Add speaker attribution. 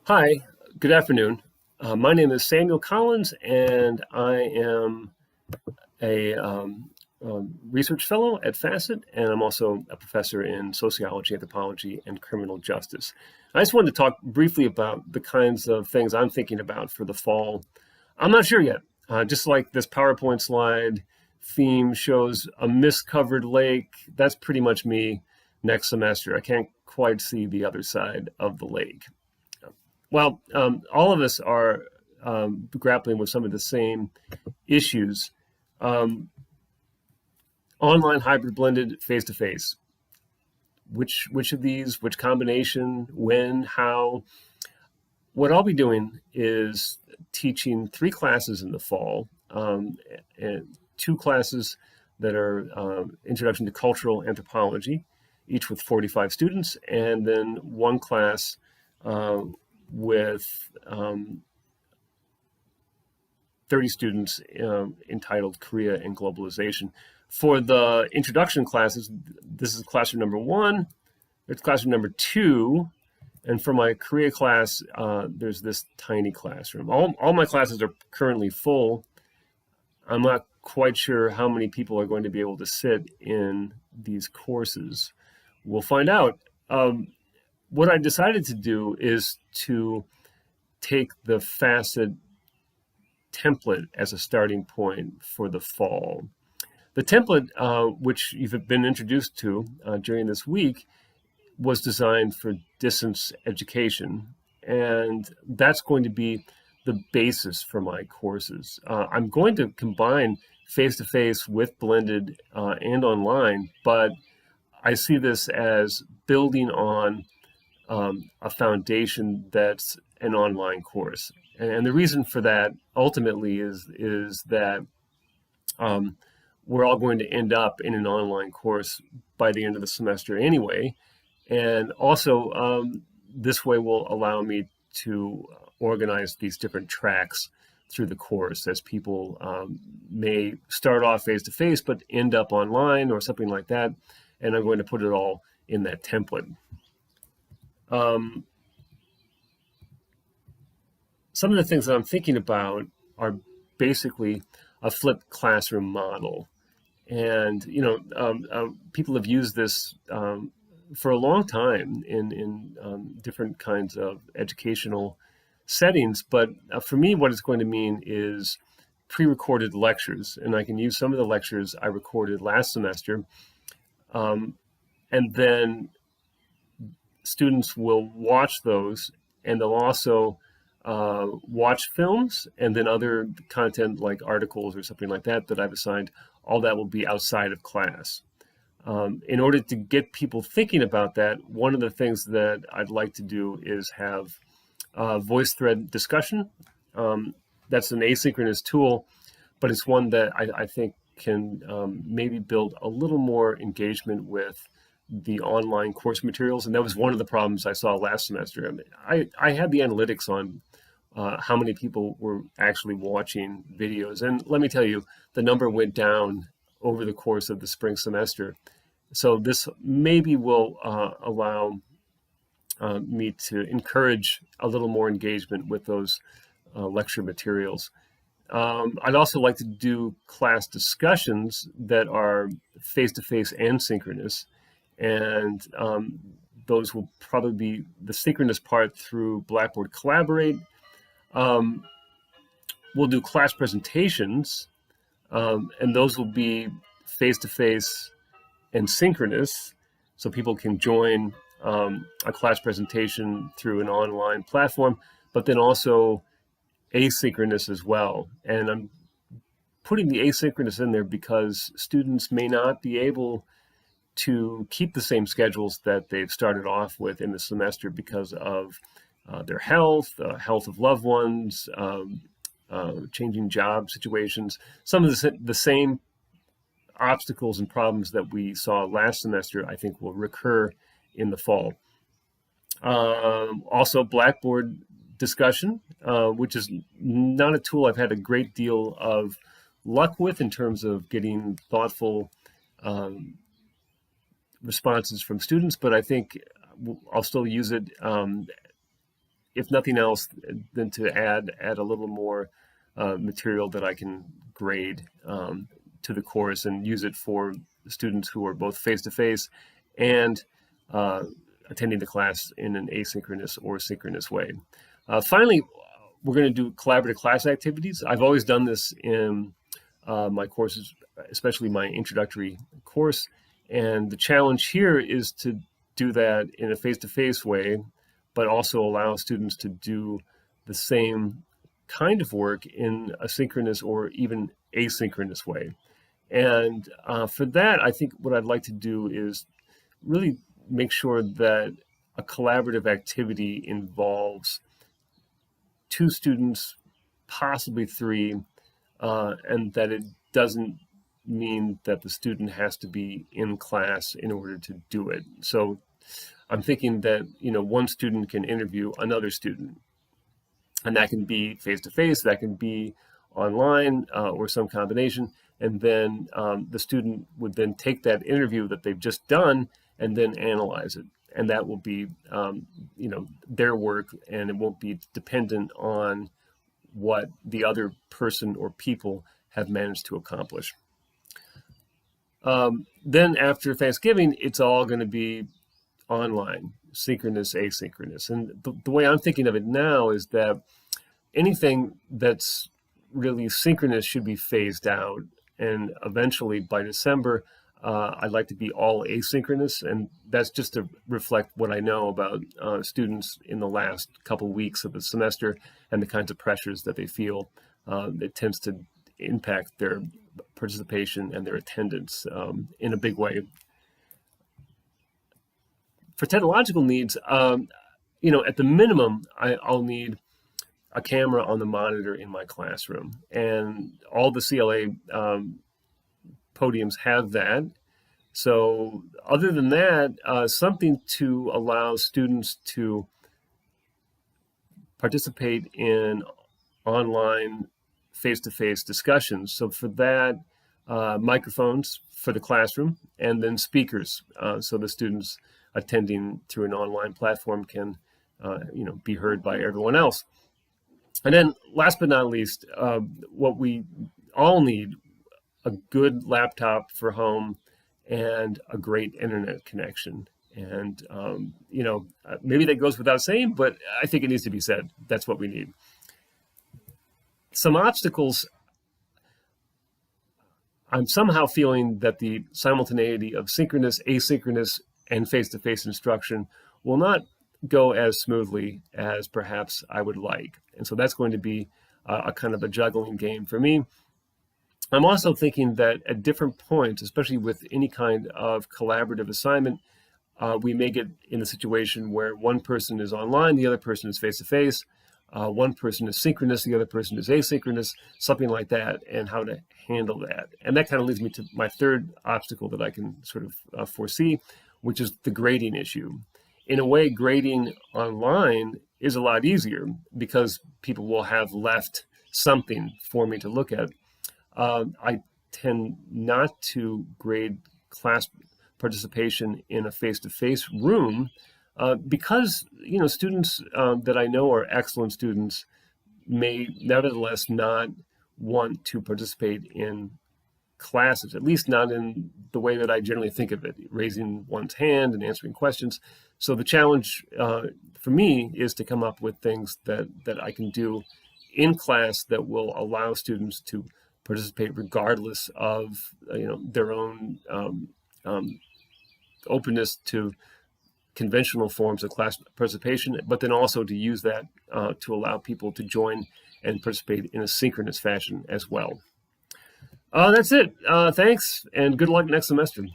Speaker 1: Hi, good afternoon. My name is Samuel Collins, and I am a research fellow at FACET, and I'm also a professor in sociology, anthropology, and criminal justice. I just wanted to talk briefly about the kinds of things I'm thinking about for the fall. I'm not sure yet. Just like this PowerPoint slide theme shows a mist-covered lake, that's pretty much me next semester. I can't quite see the other side of the lake. Well, all of us are grappling with some of the same issues. Um, Online, hybrid, blended, face to face. Which of these? Which combination? When? How? What I'll be doing is teaching 3 classes in the fall, and 2 classes that are Introduction to Cultural Anthropology, each with 45 students, and then 1 class uh, with 30 students entitled Korea and Globalization. For the introduction classes, this is classroom number 1, there's classroom number 2, and for my Korea class, there's this tiny classroom. All my classes are currently full. I'm not quite sure how many people are going to be able to sit in these courses. We'll find out. What I decided to do is to take the FACET template as a starting point for the fall. The template, which you've been introduced to during this week, was designed for distance education, and that's going to be the basis for my courses. I'm going to combine face-to-face with blended and online, but I see this as building on a foundation that's an online course. And the reason for that ultimately is that we're all going to end up in an online course by the end of the semester anyway. And also, this way will allow me to organize these different tracks through the course as people may start off face to face but end up online or something like that. And I'm going to put it all in that template. Some of the things that I'm thinking about are basically a flipped classroom model. And, people have used this for a long time in different kinds of educational settings. But for me, what it's going to mean is pre-recorded lectures. And I can use some of the lectures I recorded last semester. And then students will watch those, and they'll also watch films and then other content like articles or something like that that I've assigned. All that will be outside of class. In order to get people thinking about that, one of the things that I'd like to do is have voice thread discussion. That's an asynchronous tool, but it's one that I think can maybe build a little more engagement with the online course materials. And that was one of the problems I saw last semester. I mean, I had the analytics on how many people were actually watching videos. And let me tell you, the number went down over the course of the spring semester. So this maybe will allow me to encourage a little more engagement with those lecture materials. I'd also like to do class discussions that are face-to-face and synchronous. And those will probably be the synchronous part through Blackboard Collaborate. We'll do class presentations, and those will be face-to-face and synchronous, so people can join a class presentation through an online platform, but then also asynchronous as well. And I'm putting the asynchronous in there because students may not be able to keep the same schedules that they've started off with in the semester because of their health, health of loved ones, changing job situations. Some of the same obstacles and problems that we saw last semester, I think, will recur in the fall. Also, Blackboard discussion, which is not a tool I've had a great deal of luck with in terms of getting thoughtful responses from students, but I think I'll still use it if nothing else, than to add a little more material that I can grade to the course and use it for students who are both face-to-face and attending the class in an asynchronous or synchronous way. Finally, we're going to do collaborative class activities. I've always done this in my courses, especially my introductory course. And the challenge here is to do that in a face-to-face way, but also allow students to do the same kind of work in a synchronous or even asynchronous way. And for that, I think what I'd like to do is really make sure that a collaborative activity involves 2 students, possibly 3, and that it doesn't mean that the student has to be in class in order to do it. So I'm thinking that, one student can interview another student, and that can be face-to-face, that can be online, or some combination. And then the student would then take that interview that they've just done and then analyze it. And that will be, their work, and it won't be dependent on what the other person or people have managed to accomplish. Then after Thanksgiving, it's all going to be online, synchronous, asynchronous. And the way I'm thinking of it now is that anything that's really synchronous should be phased out. And eventually by December, I'd like to be all asynchronous. And that's just to reflect what I know about students in the last couple weeks of the semester and the kinds of pressures that they feel. It tends to impact their participation and their attendance in a big way. For technological needs, at the minimum, I'll need a camera on the monitor in my classroom. And all the CLA podiums have that. So other than that, something to allow students to participate in online face-to-face discussions. So for that, microphones for the classroom, and then speakers, so the students attending through an online platform can be heard by everyone else. And then last but not least, what we all need, a good laptop for home and a great internet connection. And, maybe that goes without saying, but I think it needs to be said. That's what we need. Some obstacles, I'm somehow feeling that the simultaneity of synchronous, asynchronous, and face-to-face instruction will not go as smoothly as perhaps I would like. And so that's going to be a kind of a juggling game for me. I'm also thinking that at different points, especially with any kind of collaborative assignment, we may get in a situation where one person is online, the other person is face-to-face, one person is synchronous, the other person is asynchronous, something like that, and how to handle that. And that kind of leads me to my third obstacle that I can sort of foresee, which is the grading issue. In a way, grading online is a lot easier because people will have left something for me to look at. I tend not to grade class participation in a face-to-face room because students that I know are excellent students may nevertheless not want to participate in classes, at least not in the way that I generally think of it, raising one's hand and answering questions. So the challenge for me is to come up with things that I can do in class that will allow students to participate regardless of their own openness to conventional forms of class participation, but then also to use that to allow people to join and participate in a synchronous fashion as well. That's it. Thanks, and good luck next semester.